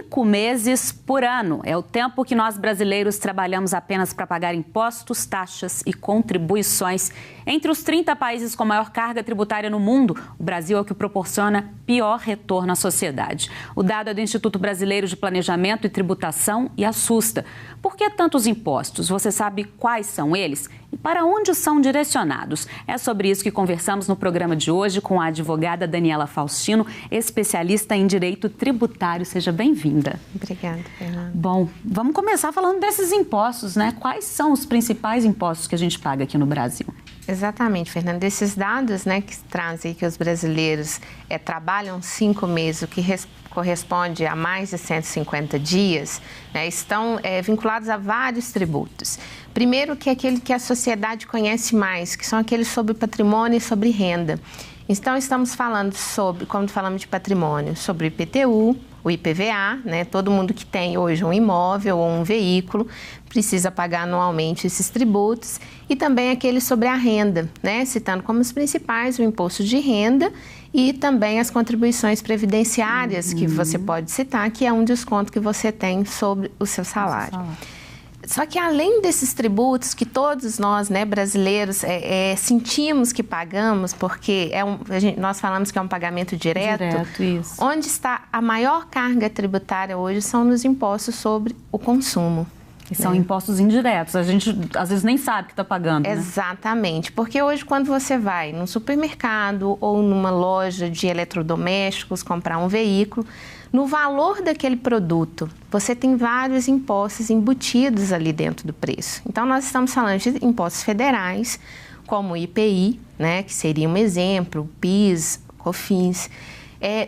5 meses por ano. É o tempo que nós brasileiros trabalhamos apenas para pagar impostos, taxas e contribuições. Entre os 30 países com maior carga tributária no mundo, o Brasil é o que proporciona pior retorno à sociedade. O dado é do Instituto Brasileiro de Planejamento e Tributação e assusta. Por que tantos impostos? Você sabe quais são eles? E para onde são direcionados? É sobre isso que conversamos no programa de hoje com a advogada Daniela Faustino, especialista em direito tributário. Seja bem-vinda. Obrigada, Fernanda. Bom, vamos começar falando desses impostos, né? Quais são os principais impostos que a gente paga aqui no Brasil? Exatamente, Fernanda. Esses dados, né, que trazem que os brasileiros trabalham 5 meses, o que corresponde a mais de 150 dias, né, estão vinculados a vários tributos. Primeiro, que é aquele que a sociedade conhece mais, que são aqueles sobre patrimônio e sobre renda. Então, estamos falando sobre, quando falamos de patrimônio, sobre o IPTU, o IPVA, né? Todo mundo que tem hoje um imóvel ou um veículo precisa pagar anualmente esses tributos, e também aquele sobre a renda, né? Citando como os principais o imposto de renda e também as contribuições previdenciárias que você pode citar, que é um desconto que você tem sobre o seu salário. Só que além desses tributos que todos nós, né, brasileiros, sentimos que pagamos, porque nós falamos que é um pagamento direto, isso. Onde está a maior carga tributária hoje são nos impostos sobre o consumo. Que são impostos indiretos, a gente às vezes nem sabe que está pagando, né? Exatamente, porque hoje quando você vai num supermercado ou numa loja de eletrodomésticos comprar um veículo, no valor daquele produto, você tem vários impostos embutidos ali dentro do preço. Então, nós estamos falando de impostos federais, como o IPI, né, que seria um exemplo, o PIS, COFINS.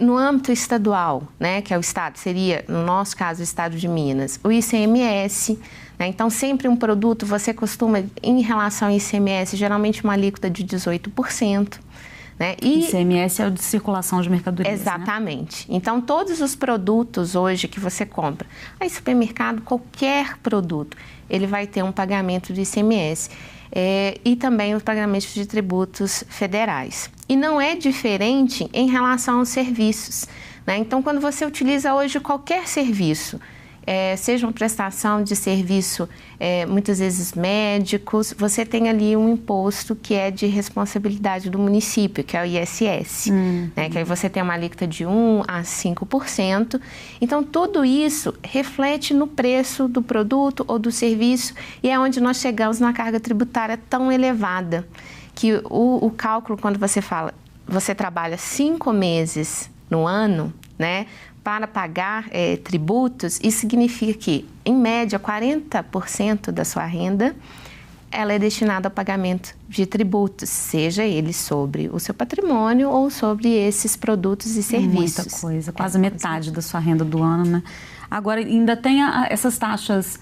No âmbito estadual, né, que é o Estado, seria, no nosso caso, o Estado de Minas, o ICMS. Né, então, sempre um produto, você costuma, em relação ao ICMS, geralmente uma alíquota de 18%. Né? ICMS é o de circulação de mercadorias. Exatamente. Né? Então, todos os produtos hoje que você compra, aí supermercado, qualquer produto, ele vai ter um pagamento de ICMS. E também os pagamentos de tributos federais. E não é diferente em relação aos serviços. Né? Então, quando você utiliza hoje qualquer serviço, seja uma prestação de serviço, muitas vezes médicos, você tem ali um imposto que é de responsabilidade do município, que é o ISS, né? Que aí você tem uma alíquota de 1% a 5%. Então, tudo isso reflete no preço do produto ou do serviço, e é onde nós chegamos na carga tributária tão elevada, que o cálculo, quando você fala, você trabalha 5 meses no ano, né, para pagar tributos, isso significa que, em média, 40% da sua renda ela é destinada ao pagamento de tributos, seja ele sobre o seu patrimônio ou sobre esses produtos e serviços. Muita coisa, quase metade da sua renda do ano, né? Agora, ainda tem essas taxas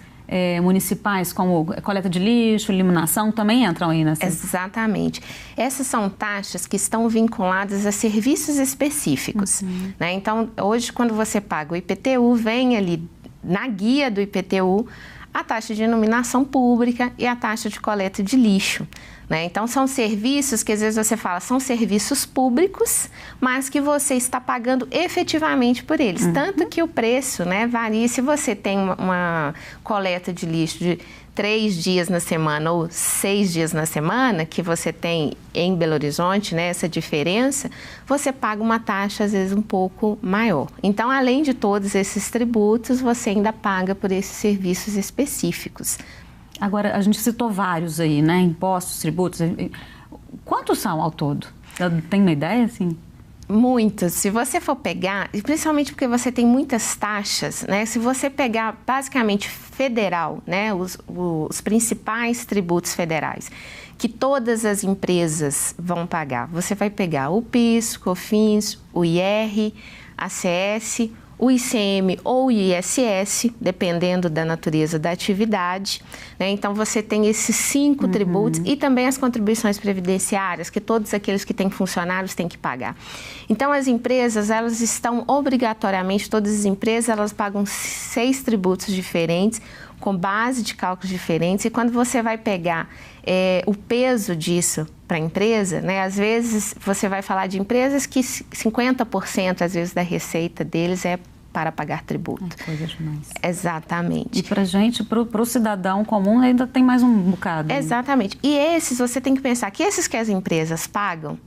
municipais, como coleta de lixo, eliminação, também entram aí nessa? Exatamente. Essas são taxas que estão vinculadas a serviços específicos. Né? Então, hoje, quando você paga o IPTU, vem ali na guia do IPTU a taxa de iluminação pública e a taxa de coleta de lixo. Né? Então, são serviços que às vezes você fala, são serviços públicos, mas que você está pagando efetivamente por eles. Tanto que o preço, né, varia. Se você tem uma coleta de lixo de 3 dias na semana ou 6 dias na semana, que você tem em Belo Horizonte, né, essa diferença, você paga uma taxa, às vezes, um pouco maior. Então, além de todos esses tributos, você ainda paga por esses serviços específicos. Agora, a gente citou vários aí, né? Impostos, tributos. Quantos são ao todo? Você tem uma ideia, assim? Muitos. Se você for pegar, principalmente porque você tem muitas taxas, né? Se você pegar basicamente federal, né? Os principais tributos federais que todas as empresas vão pagar. Você vai pegar o PIS, COFINS, o IR, ACS, o ICM ou o ISS, dependendo da natureza da atividade. Né? Então, você tem esses 5 tributos e também as contribuições previdenciárias, que todos aqueles que têm funcionários têm que pagar. Então, as empresas, elas estão obrigatoriamente, todas as empresas, elas pagam 6 tributos diferentes, com base de cálculos diferentes, e quando você vai pegar o peso disso para a empresa, né, às vezes você vai falar de empresas que 50% às vezes da receita deles é para pagar tributo. É coisa demais. Exatamente. E para a gente, para o cidadão comum, ainda tem mais um bocado. Exatamente. E esses, você tem que pensar que esses que as empresas pagam,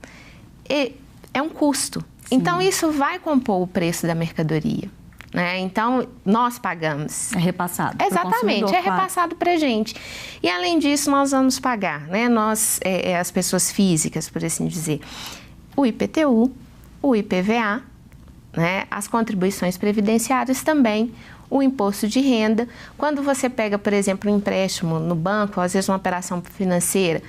é um custo. Sim. Então, isso vai compor o preço da mercadoria. Né? Então, nós pagamos. É repassado. Exatamente, é repassado para a gente. E, além disso, nós vamos pagar, né? Nós, as pessoas físicas, por assim dizer, o IPTU, o IPVA, né? As contribuições previdenciárias também, o imposto de renda. Quando você pega, por exemplo, um empréstimo no banco, às vezes uma operação financeira,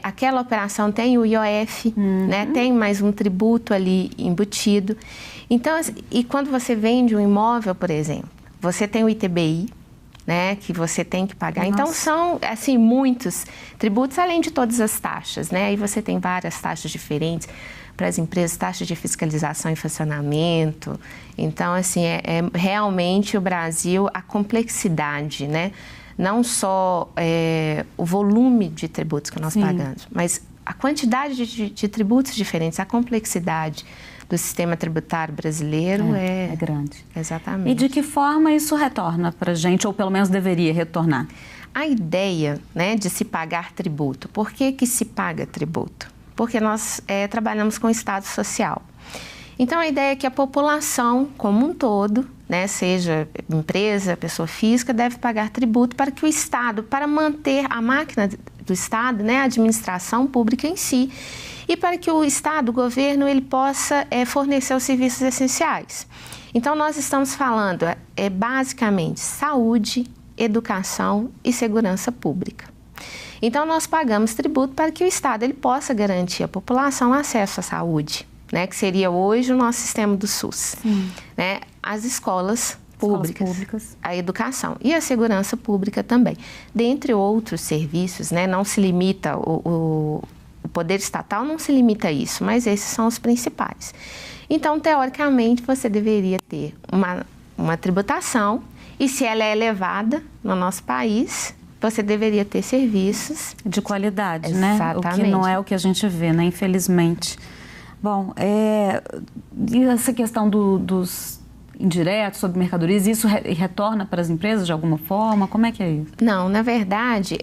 aquela operação tem o IOF, né? Tem mais um tributo ali embutido. Então, e quando você vende um imóvel, por exemplo, você tem o ITBI, né, que você tem que pagar. Nossa. Então, são, assim, muitos tributos, além de todas as taxas, né? Aí você tem várias taxas diferentes para as empresas, taxas de fiscalização e funcionamento. Então, assim, realmente o Brasil, a complexidade, né? Não só o volume de tributos que nós pagamos, mas a quantidade de tributos diferentes, a complexidade do sistema tributário brasileiro é grande. Exatamente. E de que forma isso retorna para a gente, ou pelo menos deveria retornar? A ideia, né, de se pagar tributo. Por que se paga tributo? Porque nós trabalhamos com Estado social. Então, a ideia é que a população como um todo, né, seja empresa, pessoa física, deve pagar tributo para que o Estado, para manter a máquina do Estado, né, a administração pública em si, e para que o Estado, o governo, ele possa fornecer os serviços essenciais. Então, nós estamos falando basicamente saúde, educação e segurança pública. Então, nós pagamos tributo para que o Estado ele possa garantir à população acesso à saúde, né, que seria hoje o nosso sistema do SUS, né, as escolas públicas, a educação e a segurança pública também. Dentre outros serviços, né, não se limita, o poder estatal não se limita a isso, mas esses são os principais. Então, teoricamente, você deveria ter uma tributação e, se ela é elevada no nosso país, você deveria ter serviços de qualidade, exatamente, né? O que não é o que a gente vê, né? Infelizmente. Bom, e essa questão dos indiretos sobre mercadorias, isso retorna para as empresas de alguma forma? Como é que é isso? Não, na verdade,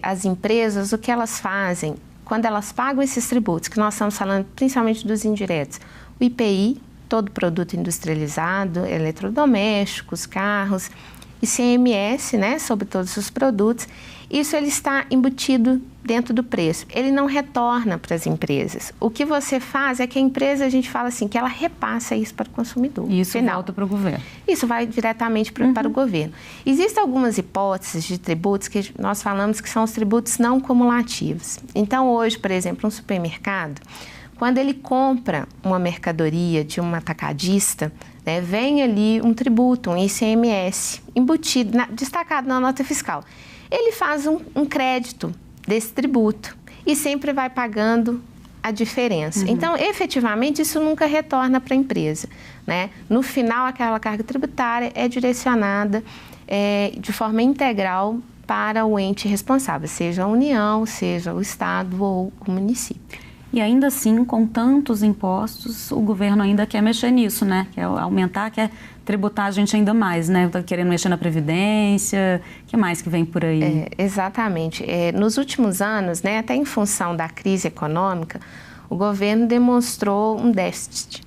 as empresas, o que elas fazem, quando elas pagam esses tributos, que nós estamos falando principalmente dos indiretos, o IPI, todo produto industrializado, eletrodomésticos, carros, ICMS, né, sobre todos os produtos, isso ele está embutido dentro do preço. Ele não retorna para as empresas. O que você faz é que a empresa, a gente fala assim, que ela repassa isso para o consumidor. E isso volta para o governo. Isso vai diretamente para o governo. Existem algumas hipóteses de tributos que nós falamos que são os tributos não cumulativos. Então, hoje, por exemplo, um supermercado, quando ele compra uma mercadoria de um atacadista, né, vem ali um tributo, um ICMS, embutido, destacado na nota fiscal. Ele faz um crédito desse tributo e sempre vai pagando a diferença. Então, efetivamente, isso nunca retorna para a empresa, né? No final, aquela carga tributária é direcionada de forma integral para o ente responsável, seja a União, seja o Estado ou o município. E ainda assim, com tantos impostos, o governo ainda quer mexer nisso, né? Quer aumentar, quer tributar a gente ainda mais, né? Está querendo mexer na Previdência, o que mais que vem por aí? Exatamente. Nos últimos anos, né, até em função da crise econômica, o governo demonstrou um déficit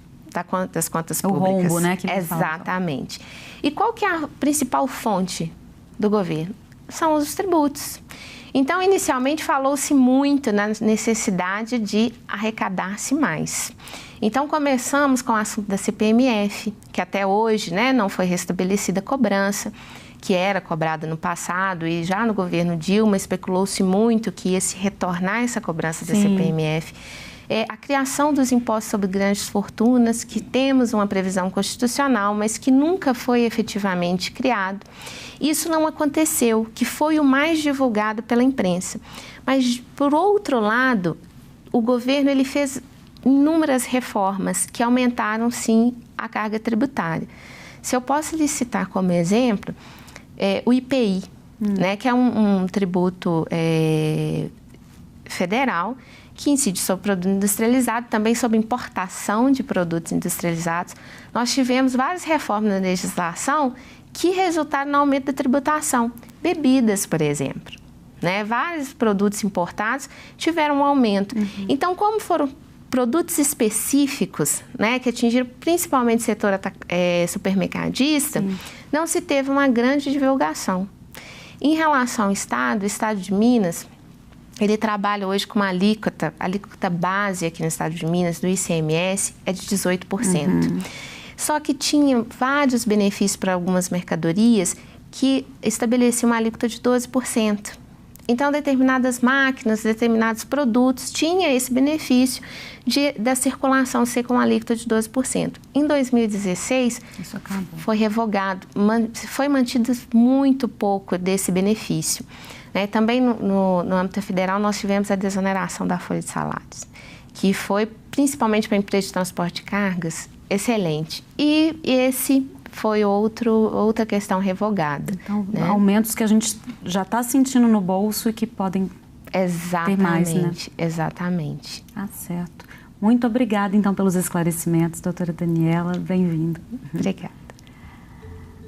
das contas públicas. O rombo, né? Exatamente. E qual que é a principal fonte do governo? São os tributos. Então, inicialmente, falou-se muito na necessidade de arrecadar-se mais. Então, começamos com o assunto da CPMF, que até hoje, né, não foi restabelecida a cobrança, que era cobrada no passado, e já no governo Dilma especulou-se muito que ia se retornar essa cobrança da CPMF. A criação dos impostos sobre grandes fortunas, que temos uma previsão constitucional, mas que nunca foi efetivamente criado. Isso não aconteceu, que foi o mais divulgado pela imprensa. Mas, por outro lado, o governo ele fez inúmeras reformas que aumentaram, sim, a carga tributária. Se eu posso lhe citar como exemplo, o IPI, né, que é um tributo Federal, que incide sobre produto industrializado, também sobre importação de produtos industrializados. Nós tivemos várias reformas na legislação que resultaram no aumento da tributação. Bebidas, por exemplo, né? Vários produtos importados tiveram um aumento. Então, como foram produtos específicos, né, que atingiram principalmente o setor supermercadista, não se teve uma grande divulgação. Em relação ao Estado, o Estado de Minas, ele trabalha hoje com uma alíquota base aqui no Estado de Minas, do ICMS, é de 18%. Só que tinha vários benefícios para algumas mercadorias que estabeleciam uma alíquota de 12%. Então, determinadas máquinas, determinados produtos tinham esse benefício da circulação ser com alíquota de 12%. Em 2016, isso foi revogado, foi mantido muito pouco desse benefício. Né? Também no âmbito federal, nós tivemos a desoneração da folha de salários, que foi, principalmente para a empresa de transporte de cargas, excelente. E esse foi outra questão revogada. Então, né? Aumentos que a gente já está sentindo no bolso e que podem ter mais, né? Exatamente. Ah, certo. Muito obrigada, então, pelos esclarecimentos, doutora Daniela. Bem-vinda. Obrigada.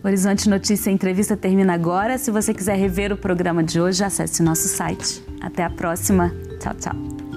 Horizonte Notícia Entrevista termina agora. Se você quiser rever o programa de hoje, acesse o nosso site. Até a próxima. Tchau, tchau.